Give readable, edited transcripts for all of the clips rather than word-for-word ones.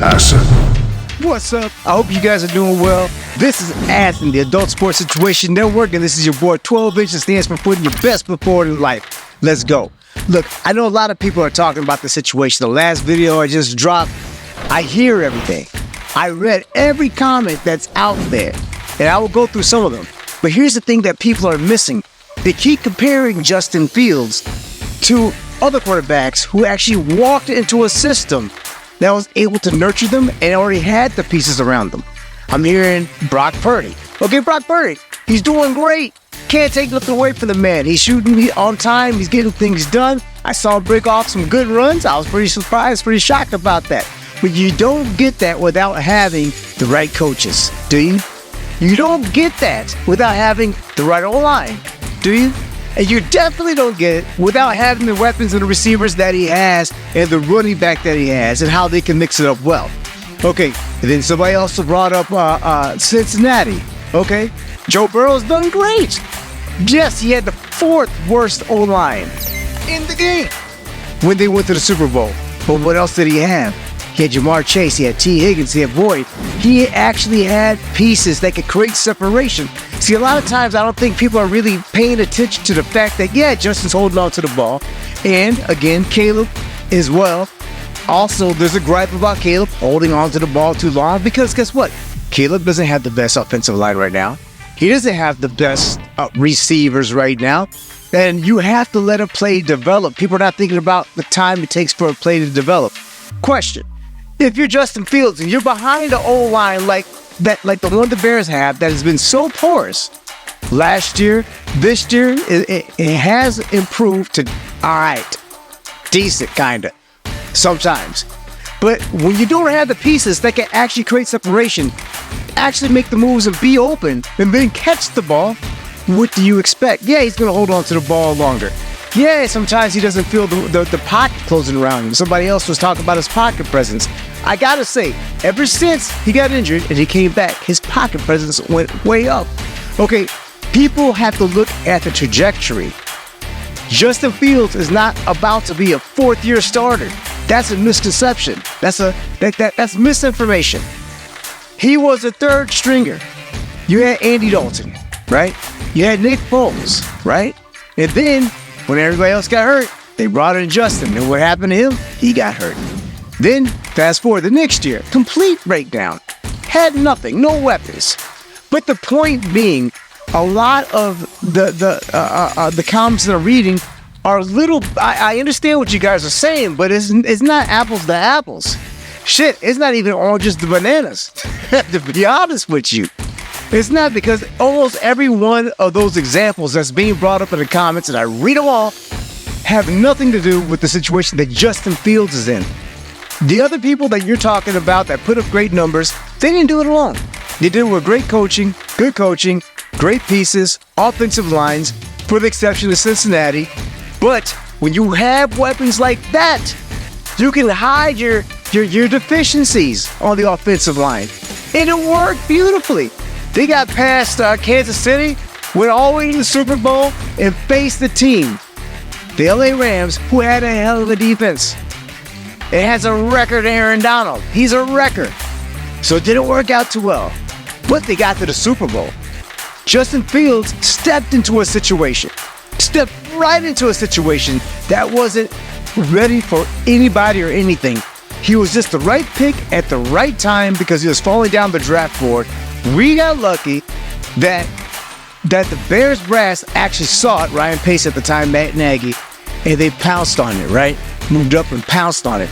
Passion. What's up? I hope you guys are doing well. This is Anthony, the Adult Sports Situation Network, and this is your boy 12 Inch that stands for putting your best foot forward in life. Let's go. Look, I know a lot of people are talking about the situation. The last video I just dropped, I hear everything. I read every comment that's out there, and I will go through some of them. But here's the thing that people are missing. They keep comparing Justin Fields to other quarterbacks who actually walked into a system that was able to nurture them and already had the pieces around them. I'm hearing Brock Purdy. Okay, Brock Purdy, he's doing great. Can't take nothing away from the man. He's shooting on time. He's getting things done. I saw him break off some good runs. I was pretty surprised, pretty shocked about that. But you don't get that without having the right coaches, do you? You don't get that without having the right O-line, do you? And you definitely don't get it without having the weapons and the receivers that he has and the running back that he has and how they can mix it up well. Okay, and then somebody also brought up Cincinnati. Okay, Joe Burrow's done great. Yes, he had the fourth worst O-line in the game when they went to the Super Bowl. But what else did he have? He had Jamar Chase, he had T. Higgins, he had Boyd. He actually had pieces that could create separation. See, a lot of times I don't think people are really paying attention to the fact that, yeah, Justin's holding on to the ball. And, again, Caleb as well. Also, there's a gripe about Caleb holding on to the ball too long because guess what? Caleb doesn't have the best offensive line right now. He doesn't have the best receivers right now. And you have to let a play develop. People are not thinking about the time it takes for a play to develop. Question. If you're Justin Fields and you're behind the O-line like the one the Bears have that has been so porous last year, this year, it has improved to all right, decent kind of, sometimes. But when you don't have the pieces that can actually create separation, actually make the moves and be open, and then catch the ball, what do you expect? Yeah, he's going to hold on to the ball longer. Yeah, sometimes he doesn't feel the pocket closing around him. Somebody else was talking about his pocket presence. I gotta say, ever since he got injured and he came back, his pocket presence went way up. Okay, people have to look at the trajectory. Justin Fields is not about to be a fourth-year starter. That's a misconception. That's misinformation. He was a third stringer. You had Andy Dalton, right? You had Nick Foles, right? And then, when everybody else got hurt, they brought in Justin. And what happened to him? He got hurt. Then, fast forward the next year, complete breakdown. Had nothing, no weapons. But the point being, a lot of the comments that I'm reading are little. I understand what you guys are saying, but it's not apples to apples. Shit, it's not even oranges to bananas. To be honest with you, it's not, because almost every one of those examples that's being brought up in the comments, and I read them all, have nothing to do with the situation that Justin Fields is in. The other people that you're talking about that put up great numbers, they didn't do it alone. They did it with great coaching, great pieces, offensive lines, for the exception of Cincinnati. But when you have weapons like that, you can hide your deficiencies on the offensive line. And it worked beautifully. They got past Kansas City, went all the way to the Super Bowl, and faced the team, the LA Rams, who had a hell of a defense. It has a record, Aaron Donald. He's a record. So it didn't work out too well. But they got to the Super Bowl. Justin Fields stepped into a situation. Stepped right into a situation that wasn't ready for anybody or anything. He was just the right pick at the right time because he was falling down the draft board. We got lucky that the Bears brass actually saw it, Ryan Pace at the time, Matt Nagy, and they pounced on it, right? Moved up and pounced on it.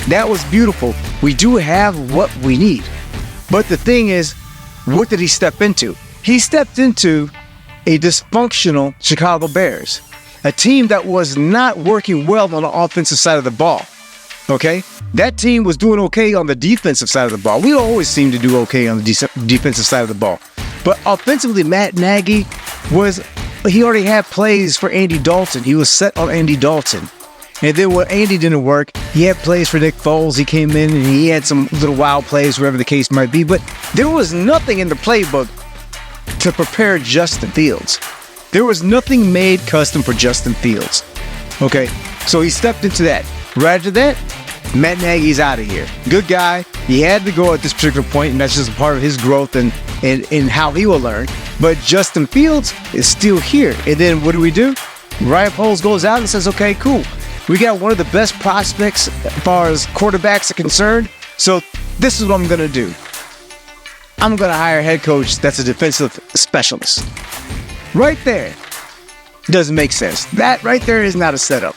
That was beautiful. We do have what we need. But the thing is, what did he step into? He stepped into a dysfunctional Chicago Bears, a team that was not working well on the offensive side of the ball. Okay? That team was doing okay on the defensive side of the ball. We always seem to do okay on the defensive side of the ball. But offensively, Matt Nagy he already had plays for Andy Dalton. He was set on Andy Dalton. And then when Andy didn't work, he had plays for Nick Foles. He came in and he had some little wild plays, wherever the case might be. But there was nothing in the playbook to prepare Justin Fields. There was nothing made custom for Justin Fields. Okay, so he stepped into that. Right after that, Matt Nagy's out of here. Good guy. He had to go at this particular point, and that's just a part of his growth and how he will learn. But Justin Fields is still here. And then what do? Ryan Poles goes out and says, okay, cool. We got one of the best prospects as far as quarterbacks are concerned. So this is what I'm going to do. I'm going to hire a head coach that's a defensive specialist. Right there. Doesn't make sense. That right there is not a setup.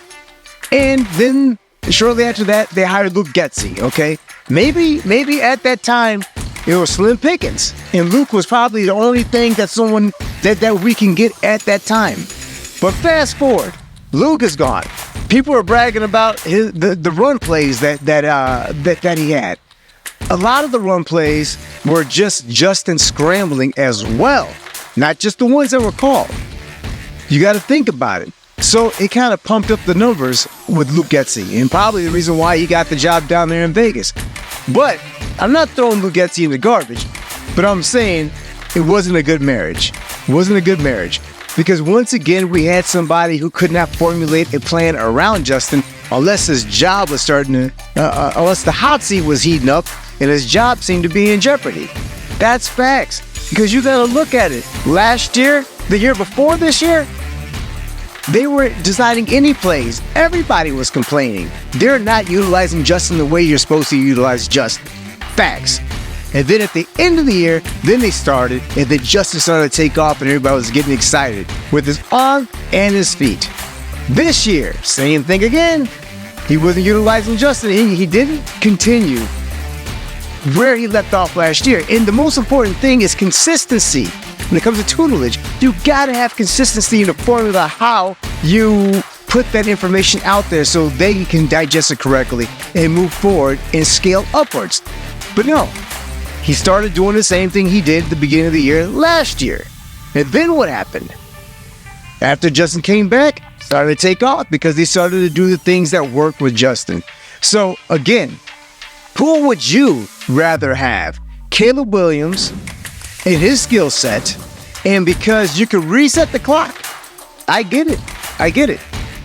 And then shortly after that, they hired Luke Getsy, okay? Maybe at that time, it was slim pickings. And Luke was probably the only thing that someone that we can get at that time. But fast forward, Luke is gone. People are bragging about the run plays that he had. A lot of the run plays were just Justin scrambling as well, not just the ones that were called. You got to think about it. So it kind of pumped up the numbers with Luke Getsy, and probably the reason why he got the job down there in Vegas. But I'm not throwing Luke Getsy in the garbage, but I'm saying it wasn't a good marriage. It wasn't a good marriage. Because once again, we had somebody who could not formulate a plan around Justin unless his job was unless the hot seat was heating up and his job seemed to be in jeopardy. That's facts. Because you got to look at it. Last year, the year before this year, they were designing any plays. Everybody was complaining. They're not utilizing Justin the way you're supposed to utilize Justin. Facts. And then at the end of the year, then they started, and then Justin started to take off, and everybody was getting excited with his arm and his feet. This year, same thing again. He wasn't utilizing Justin. He didn't continue where he left off last year. And the most important thing is consistency. When it comes to tutelage, you gotta have consistency in the formula how you put that information out there so they can digest it correctly and move forward and scale upwards. But no, he started doing the same thing he did at the beginning of the year last year. And then what happened? After Justin came back, started to take off because they started to do the things that work with Justin. So again, who would you rather have? Caleb Williams and his skill set, and because you can reset the clock. I get it.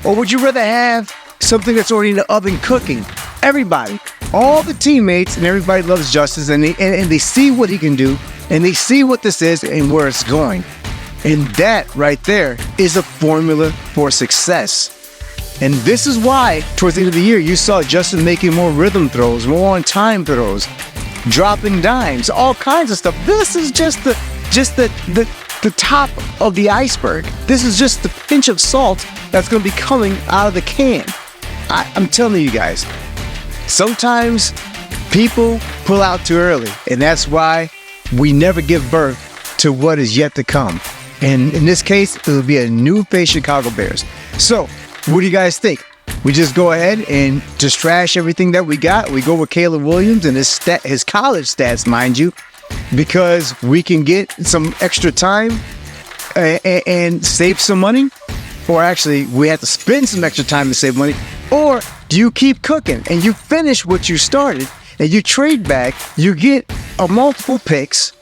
Or would you rather have something that's already in the oven cooking? Everybody, all the teammates and everybody loves Justin, and they see what he can do, and they see what this is and where it's going. And that right there is a formula for success. And this is why towards the end of the year, you saw Justin making more rhythm throws, more on-time throws, dropping dimes, all kinds of stuff. This is just the top of the iceberg. This is just the pinch of salt that's going to be coming out of the can. I'm telling you guys, sometimes people pull out too early, and that's why we never give birth to what is yet to come. And in this case, it will be a new face Chicago Bears. So, what do you guys think? We just go ahead and just trash everything that we got. We go with Caleb Williams and his college stats, mind you, because we can get some extra time and save some money. Or actually, we have to spend some extra time to save money. Or do you keep cooking and you finish what you started and you trade back, you get a multiple picks,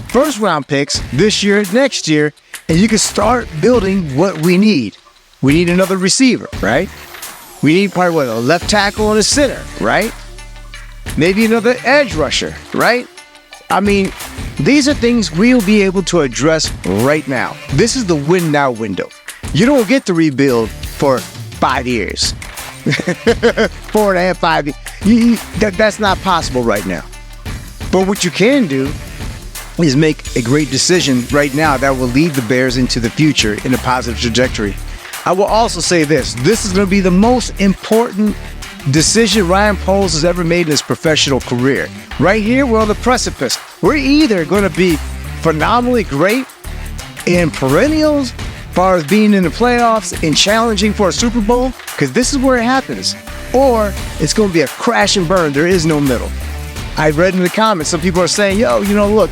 first round picks this year, next year, and you can start building what we need. We need another receiver, right? We need probably a left tackle and a center, right? Maybe another edge rusher, right? I mean, these are things we'll be able to address right now. This is the win now window. You don't get to rebuild for 5 years. 4.5, 5 years. That's not possible right now. But what you can do is make a great decision right now that will lead the Bears into the future in a positive trajectory. I will also say this. This is going to be the most important decision Ryan Poles has ever made in his professional career. Right here, we're on the precipice. We're either going to be phenomenally great in perennials, as far as being in the playoffs and challenging for a Super Bowl, because this is where it happens, or it's going to be a crash and burn. There is no middle. I read in the comments, some people are saying, look,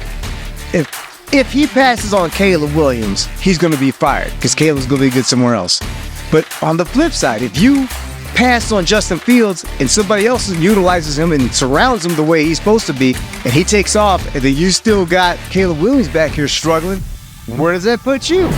if he passes on Caleb Williams, he's going to be fired because Caleb's going to be good somewhere else. But on the flip side, if you pass on Justin Fields and somebody else utilizes him and surrounds him the way he's supposed to be, and he takes off, and then you still got Caleb Williams back here struggling, where does that put you?